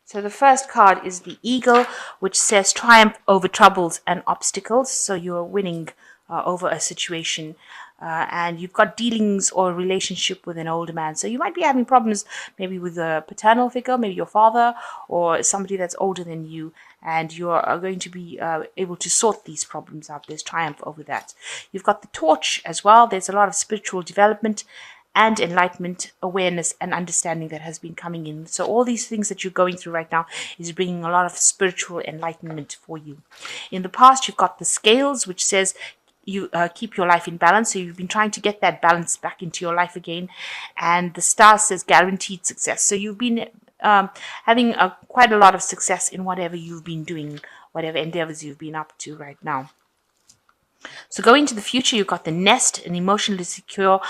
So the first card is the Eagle, which says triumph over troubles and obstacles. So you're winning over a situation. And you've got dealings or relationship with an older man. So you might be having problems maybe with a paternal figure, maybe your father or somebody that's older than you. And you are going to be able to sort these problems out. There's triumph over that. You've got the Torch as well. There's a lot of spiritual development and enlightenment, awareness, and understanding that has been coming in. So all these things that you're going through right now is bringing a lot of spiritual enlightenment for you. In the past, you've got the Scales, which says you keep your life in balance. So you've been trying to get that balance back into your life again. And the Star says guaranteed success. So you've been having quite a lot of success in whatever you've been doing, whatever endeavors you've been up to right now. So going into the future, you've got the Nest, an emotionally secure,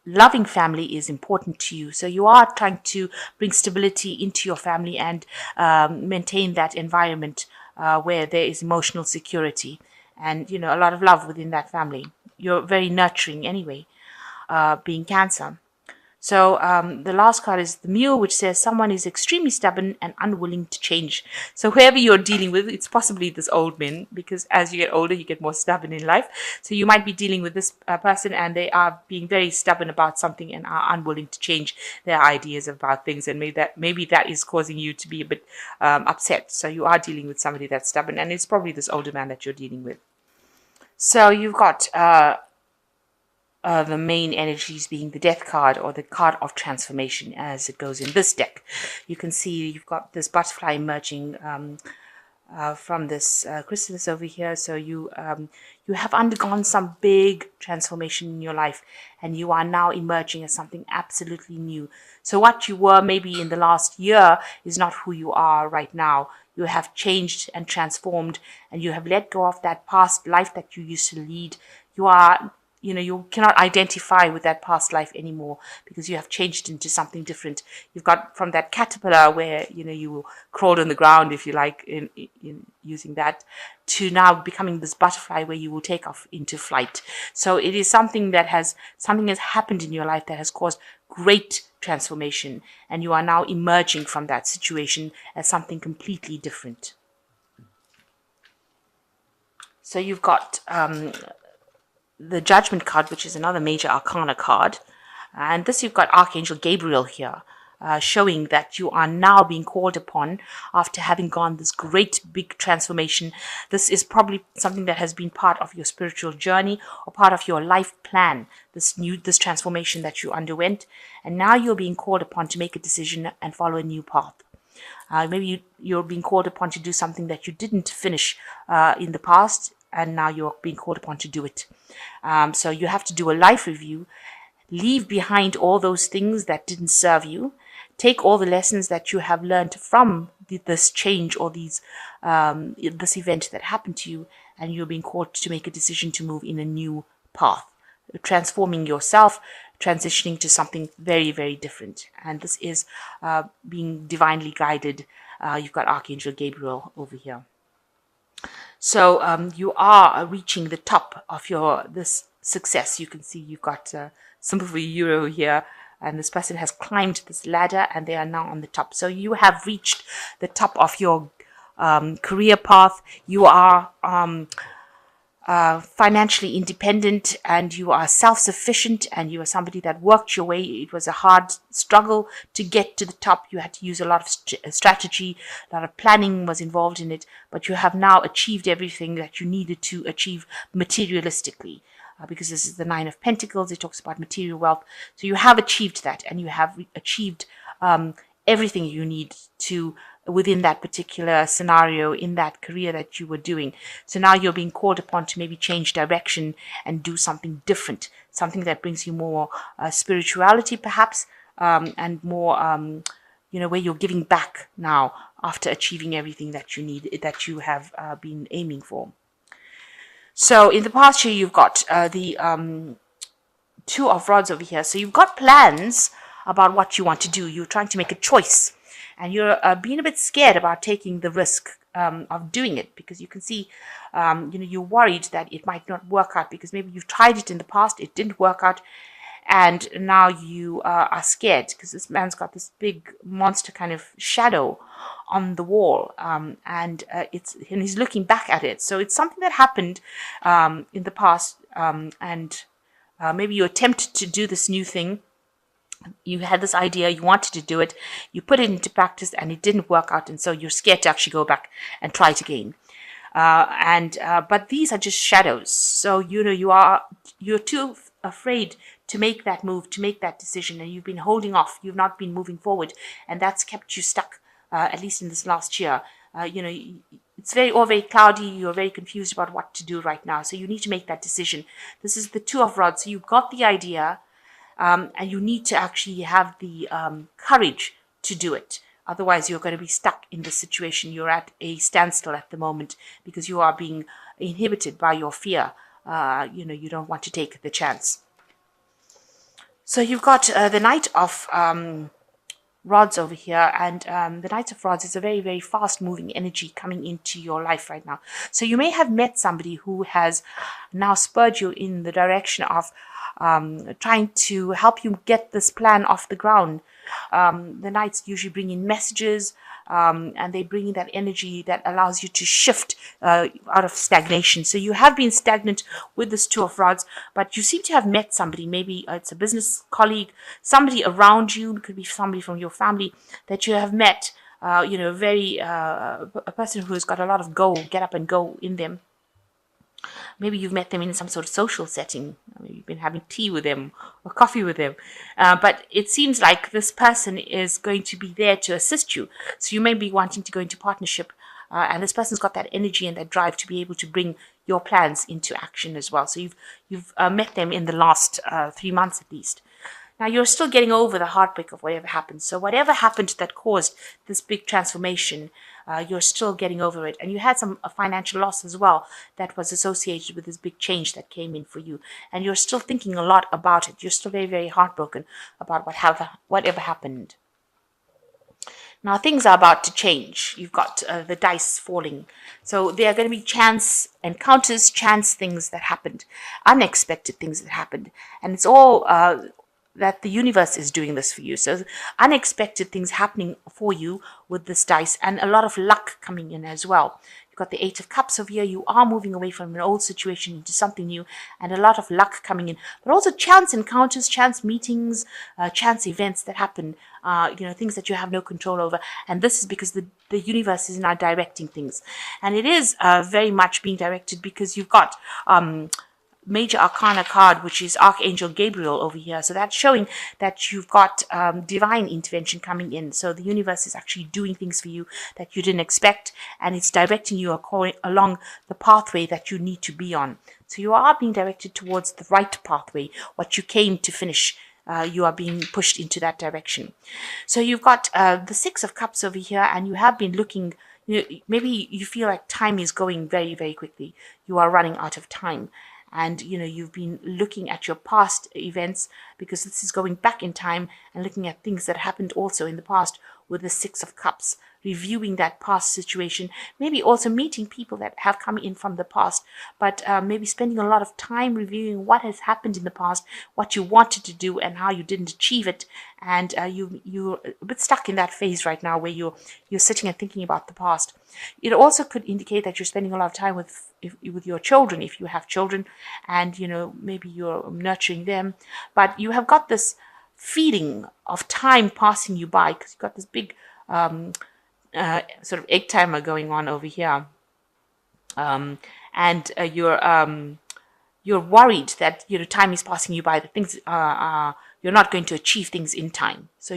loving family is important to you. So you are trying to bring stability into your family and maintain that environment where there is emotional security and, you know, a lot of love within that family. You're very nurturing anyway, being Cancer. So the last card is the Mule, which says someone is extremely stubborn and unwilling to change. So whoever you're dealing with, it's possibly this old man, because as you get older, you get more stubborn in life. So you might be dealing with this person and they are being very stubborn about something and are unwilling to change their ideas about things. And maybe that is causing you to be a bit upset. So you are dealing with somebody that's stubborn, and it's probably this older man that you're dealing with. So you've got the main energies being the Death card, or the card of transformation as it goes in this deck. You can see you've got this butterfly emerging from this chrysalis over here. So you have undergone some big transformation in your life, and you are now emerging as something absolutely new. So what you were maybe in the last year is not who you are right now. You have changed and transformed, and you have let go of that past life that you used to lead. You cannot identify with that past life anymore because you have changed into something different. You've got from that caterpillar where, you crawled on the ground, if you like, in using that, to now becoming this butterfly where you will take off into flight. So it is something has happened in your life that has caused great transformation, and you are now emerging from that situation as something completely different. So you've got the Judgment card, which is another major arcana card. And this, you've got Archangel Gabriel here, showing that you are now being called upon after having gone this great big transformation. This is probably something that has been part of your spiritual journey or part of your life plan, this transformation that you underwent. And now you're being called upon to make a decision and follow a new path. Maybe you're being called upon to do something that you didn't finish in the past, and now you're being called upon to do it. So you have to do a life review, leave behind all those things that didn't serve you, take all the lessons that you have learned from this change or this event that happened to you, and you're being called to make a decision to move in a new path, transforming yourself, transitioning to something very, very different. And this is being divinely guided. You've got Archangel Gabriel over here. So you are reaching the top of this success. You can see you've got some of a euro here, and this person has climbed this ladder and they are now on the top. So you have reached the top of your career path. You are financially independent, and you are self-sufficient, and you are somebody that worked your way. It was a hard struggle to get to the top. You had to use a lot of strategy, a lot of planning was involved in it, but you have now achieved everything that you needed to achieve materialistically. Because this is the Nine of Pentacles, it talks about material wealth. So you have achieved that, and you have achieved everything you need to within that particular scenario in that career that you were doing. So now you're being called upon to maybe change direction and do something different, something that brings you more spirituality perhaps, and more, where you're giving back now after achieving everything that that you have been aiming for. So in the past year, you've got the Two of Rods over here. So you've got plans about what you want to do. You're trying to make a choice, and you're being a bit scared about taking the risk of doing it, because you can see, you're worried that it might not work out, because maybe you've tried it in the past, it didn't work out, and now you are scared because this man's got this big monster kind of shadow on the wall, and he's looking back at it. So it's something that happened in the past, and maybe you attempted to do this new thing. You had this idea, you wanted to do it, you put it into practice, and it didn't work out, and so you're scared to actually go back and try it again. But these are just shadows. So you're too afraid to make that move, to make that decision, and you've been holding off. You've not been moving forward, and that's kept you stuck. At least in this last year, it's very cloudy. You're very confused about what to do right now. So you need to make that decision. This is the Two of Rods. So you've got the idea, and you need to actually have the courage to do it. Otherwise, you're going to be stuck in the situation. You're at a standstill at the moment because you are being inhibited by your fear. You don't want to take the chance. So you've got the Knight of Rods over here, and the Knight of Rods is a very, very fast-moving energy coming into your life right now. So you may have met somebody who has now spurred you in the direction of trying to help you get this plan off the ground. The Knights usually bring in messages, and they bring in that energy that allows you to shift out of stagnation. So you have been stagnant with this Two of Rods, but you seem to have met somebody. Maybe it's a business colleague, somebody around you. It could be somebody from your family that you have met. A person who's got a lot of get up and go in them. Maybe you've met them in some sort of social setting. Maybe you've been having tea with them or coffee with them. But it seems like this person is going to be there to assist you. So you may be wanting to go into partnership. And this person's got that energy and that drive to be able to bring your plans into action as well. So you've met them in the last 3 months at least. Now, you're still getting over the heartbreak of whatever happened. So whatever happened that caused this big transformation, you're still getting over it. And you had some financial loss as well that was associated with this big change that came in for you. And you're still thinking a lot about it. You're still very, very heartbroken about whatever happened. Now, things are about to change. You've got the dice falling. So there are going to be chance encounters, chance things that happened, unexpected things that happened. And it's all that the universe is doing this for you. So unexpected things happening for you with this dice, and a lot of luck coming in as well. You've got the Eight of Cups over here. You are moving away from an old situation into something new, and a lot of luck coming in. But also chance encounters, chance meetings, chance events that happen, things that you have no control over. And this is because the universe is now directing things. And it is very much being directed because you've got Major Arcana card, which is Archangel Gabriel over here. So that's showing that you've got divine intervention coming in. So the universe is actually doing things for you that you didn't expect, and it's directing you along the pathway that you need to be on. So you are being directed towards the right pathway, what you came to finish. You are being pushed into that direction. So you've got the Six of Cups over here, and you have been looking, maybe you feel like time is going very, very quickly. You are running out of time. And, you've been looking at your past events, because this is going back in time and looking at things that happened also in the past with the Six of Cups, reviewing that past situation, maybe also meeting people that have come in from the past, but maybe spending a lot of time reviewing what has happened in the past, what you wanted to do and how you didn't achieve it. And you're a bit stuck in that phase right now where you're sitting and thinking about the past. It also could indicate that you're spending a lot of time with your children, if you have children, and maybe you're nurturing them, but you have got this feeling of time passing you by because you've got this big sort of egg timer going on over here, and you're worried that time is passing you by, that things you're not going to achieve things in time. So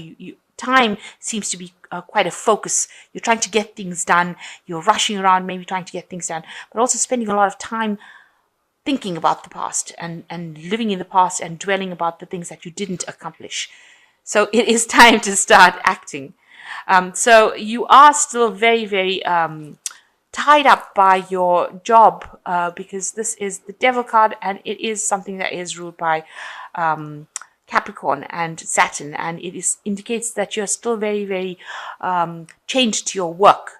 time seems to be quite a focus. You're trying to get things done. You're rushing around, maybe trying to get things done, but also spending a lot of time thinking about the past and living in the past and dwelling about the things that you didn't accomplish. So it is time to start acting. So you are still very, very tied up by your job because this is the Devil card, and it is something that is ruled by Capricorn and Saturn, and it indicates that you're still very, very chained to your work.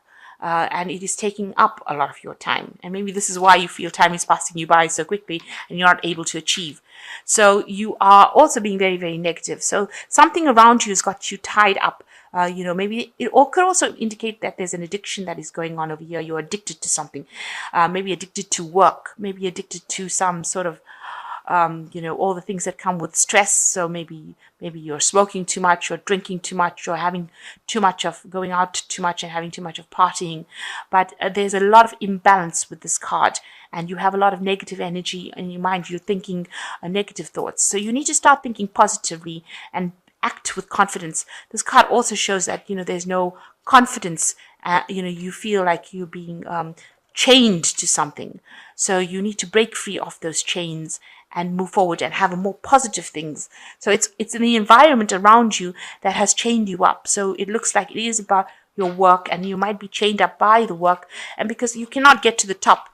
And it is taking up a lot of your time. And maybe this is why you feel time is passing you by so quickly and you're not able to achieve. So you are also being very, very negative. So something around you has got you tied up. Maybe it could also indicate that there's an addiction that is going on over here. You're addicted to something, maybe addicted to work, maybe addicted to some sort of all the things that come with stress. So maybe you're smoking too much, or drinking too much, or having too much of going out too much and having too much of partying. But there's a lot of imbalance with this card, and you have a lot of negative energy in your mind. You're thinking negative thoughts. So you need to start thinking positively and act with confidence. This card also shows that, there's no confidence. You feel like you're being chained to something. So you need to break free of those chains and move forward and have a more positive things. So it's in the environment around you that has chained you up. So it looks like it is about your work, and you might be chained up by the work, and because you cannot get to the top,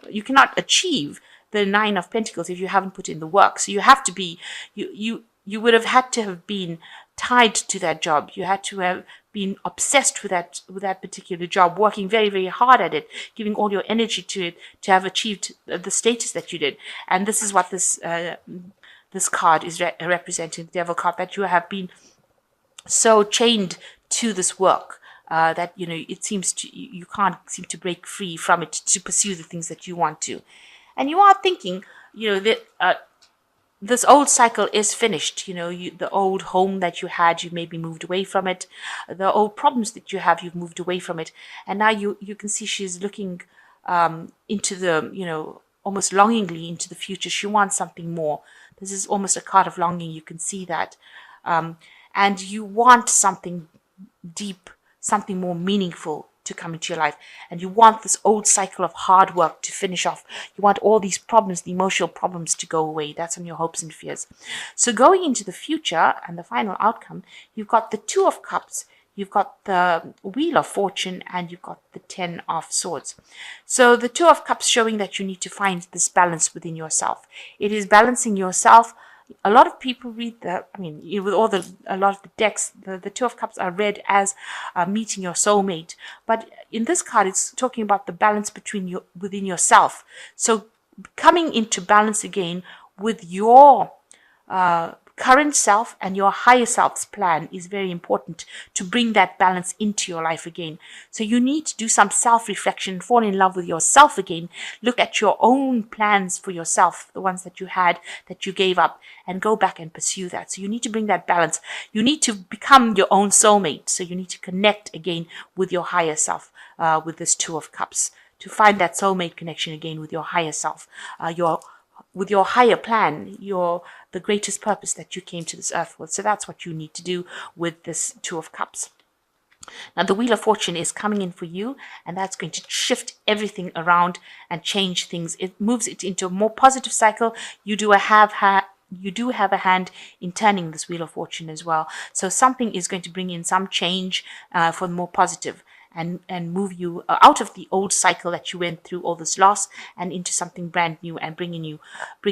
you cannot achieve the Nine of Pentacles if you haven't put in the work. So you have to be, you would have had to have been tied to that job. You had to have been obsessed with that particular job, working very, very hard at it, giving all your energy to it to have achieved the status that you did. And this is what this card is representing, the Devil card, that you have been so chained to this work that it seems to you can't seem to break free from it to pursue the things that you want to. And you are thinking, that this old cycle is finished. The old home that you had, you maybe moved away from it. The old problems that you have, you've moved away from it. And now you can see she's looking into the, almost longingly into the future. She wants something more. This is almost a card of longing. You can see that. And you want something deep, something more meaningful to come into your life, and you want this old cycle of hard work to finish off. You want all these problems, the emotional problems, to go away. That's on your hopes and fears. So going into the future and the final outcome, you've got the Two of Cups, you've got the Wheel of Fortune, and you've got the Ten of Swords. So the Two of Cups showing that you need to find this balance within yourself. It is balancing yourself. A lot of people read with a lot of the decks, the Two of Cups are read as meeting your soulmate. But in this card, it's talking about the balance within yourself. So coming into balance again with your current self and your higher self's plan is very important to bring that balance into your life again. So you need to do some self-reflection, fall in love with yourself again, look at your own plans for yourself, the ones that you had, that you gave up, and go back and pursue that. So you need to bring that balance. You need to become your own soulmate. So you need to connect again with your higher self, with this Two of Cups, to find that soulmate connection again with your higher self, with your higher plan, the greatest purpose that you came to this earth with. So that's what you need to do with this Two of Cups. Now the Wheel of Fortune is coming in for you, and that's going to shift everything around and change things. It moves it into a more positive cycle. You do have a hand in turning this Wheel of Fortune as well. So something is going to bring in some change for the more positive, and move you out of the old cycle that you went through, all this loss, and into something brand new, and bring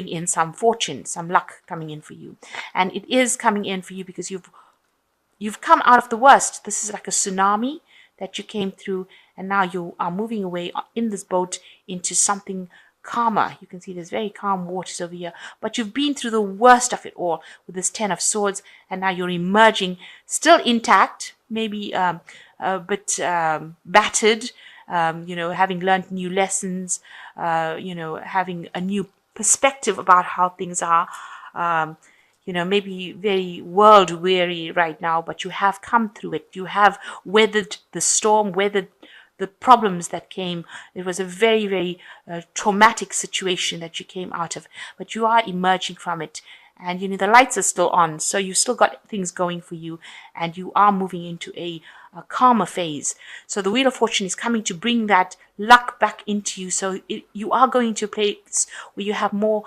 in some fortune, some luck coming in for you. And it is coming in for you because you've come out of the worst. This is like a tsunami that you came through, and now you are moving away in this boat into something calmer. You can see there's very calm waters over here, but you've been through the worst of it all with this Ten of Swords, and now you're emerging still intact, maybe a bit battered, having learned new lessons, having a new perspective about how things are, maybe very world weary right now, but you have come through it. You have weathered the storm, weathered the problems that came. It was a very, very traumatic situation that you came out of, but you are emerging from it. And the lights are still on, so you still got things going for you, and you are moving into a calmer phase. So the Wheel of Fortune is coming to bring that luck back into you. So you are going to a place where you have more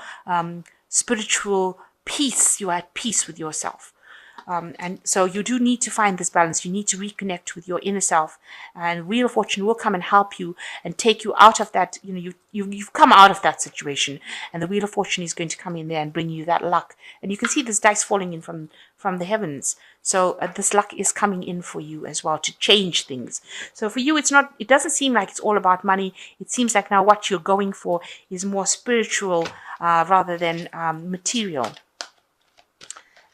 spiritual peace. You are at peace with yourself. And so you do need to find this balance. You need to reconnect with your inner self, and Wheel of Fortune will come and help you and take you out of that. You've come out of that situation, and the Wheel of Fortune is going to come in there and bring you that luck. And you can see this dice falling in from from the heavens. So this luck is coming in for you as well to change things. So for you, it doesn't seem like it's all about money. It seems like now what you're going for is more spiritual rather than material.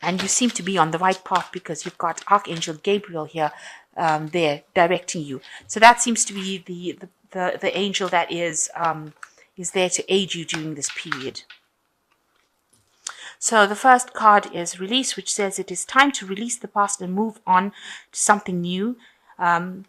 And you seem to be on the right path because you've got Archangel Gabriel here, there directing you. So that seems to be the angel that is there to aid you during this period. So the first card is Release, which says it is time to release the past and move on to something new. The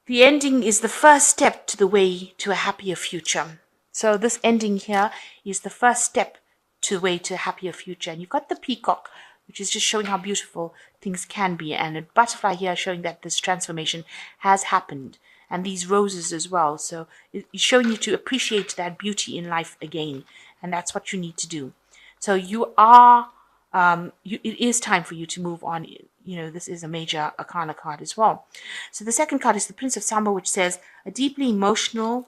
ending is the first step to the way to a happier future. So this ending here is the first step to the way to a happier future. And you've got the peacock, which is just showing how beautiful things can be, and a butterfly here showing that this transformation has happened, and these roses as well. So it's showing you to appreciate that beauty in life again, and that's what you need to do. So you are, it is time for you to move on. You know, this is a major arcana card as well. So the second card is the Prince of Samba, which says a deeply emotional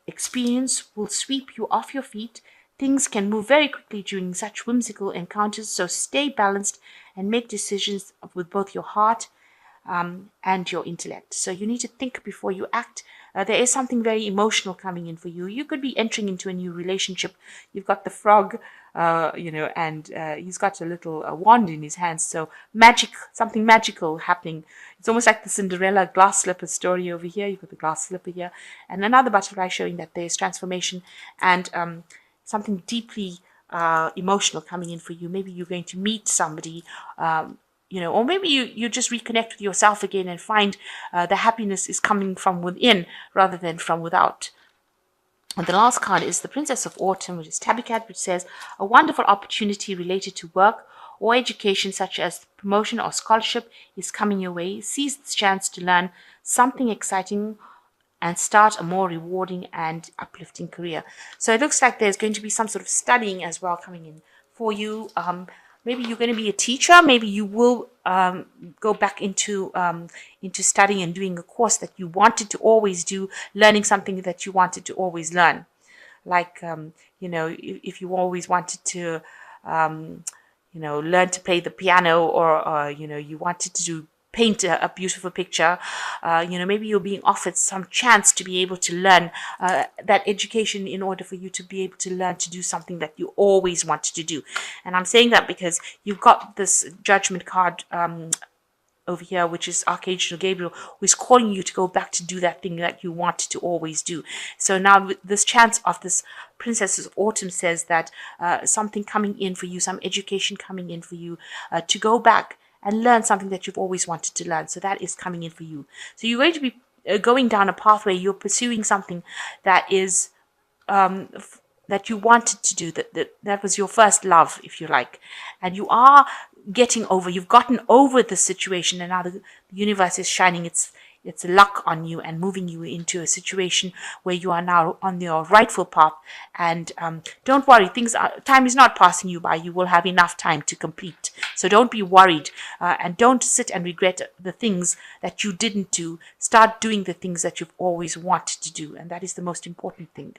experience will sweep you off your feet. Things can move very quickly during such whimsical encounters, so stay balanced and make decisions with both your heart and your intellect. So you need to think before you act. There is something very emotional coming in for you. You could be entering into a new relationship. You've got the frog, and he's got a little wand in his hands. So magic, something magical happening. It's almost like the Cinderella glass slipper story over here. You've got the glass slipper here. And another butterfly showing that there's transformation and something deeply emotional coming in for you. Maybe you're going to meet somebody, or maybe you just reconnect with yourself again and find the happiness is coming from within rather than from without. And the last card is the Princess of Autumn, which is Tabby Cat, which says a wonderful opportunity related to work or education, such as promotion or scholarship, is coming your way. Seize this chance to learn something exciting and start a more rewarding and uplifting career. So it looks like there's going to be some sort of studying as well coming in for you. Maybe you're going to be a teacher. Maybe you will go back into studying and doing a course that you wanted to always do, learning something that you wanted to always learn. Like, if you always wanted to, learn to play the piano, or you wanted to paint a beautiful picture, maybe you're being offered some chance to be able to learn that education in order for you to be able to learn to do something that you always wanted to do. And I'm saying that because you've got this judgment card over here, which is Archangel Gabriel, who is calling you to go back to do that thing that you wanted to always do. So now with this chance of this Princess of Autumn says that something coming in for you, some education coming in for you, to go back and learn something that you've always wanted to learn. So that is coming in for you. So you're going to be going down a pathway. You're pursuing something that is that you wanted to do. That was your first love, if you like, and you are you've gotten over the situation, and now the universe is shining its luck on you and moving you into a situation where you are now on your rightful path. And don't worry, time is not passing you by. You will have enough time to complete. So don't be worried, and don't sit and regret the things that you didn't do. Start doing the things that you've always wanted to do, and that is the most important thing.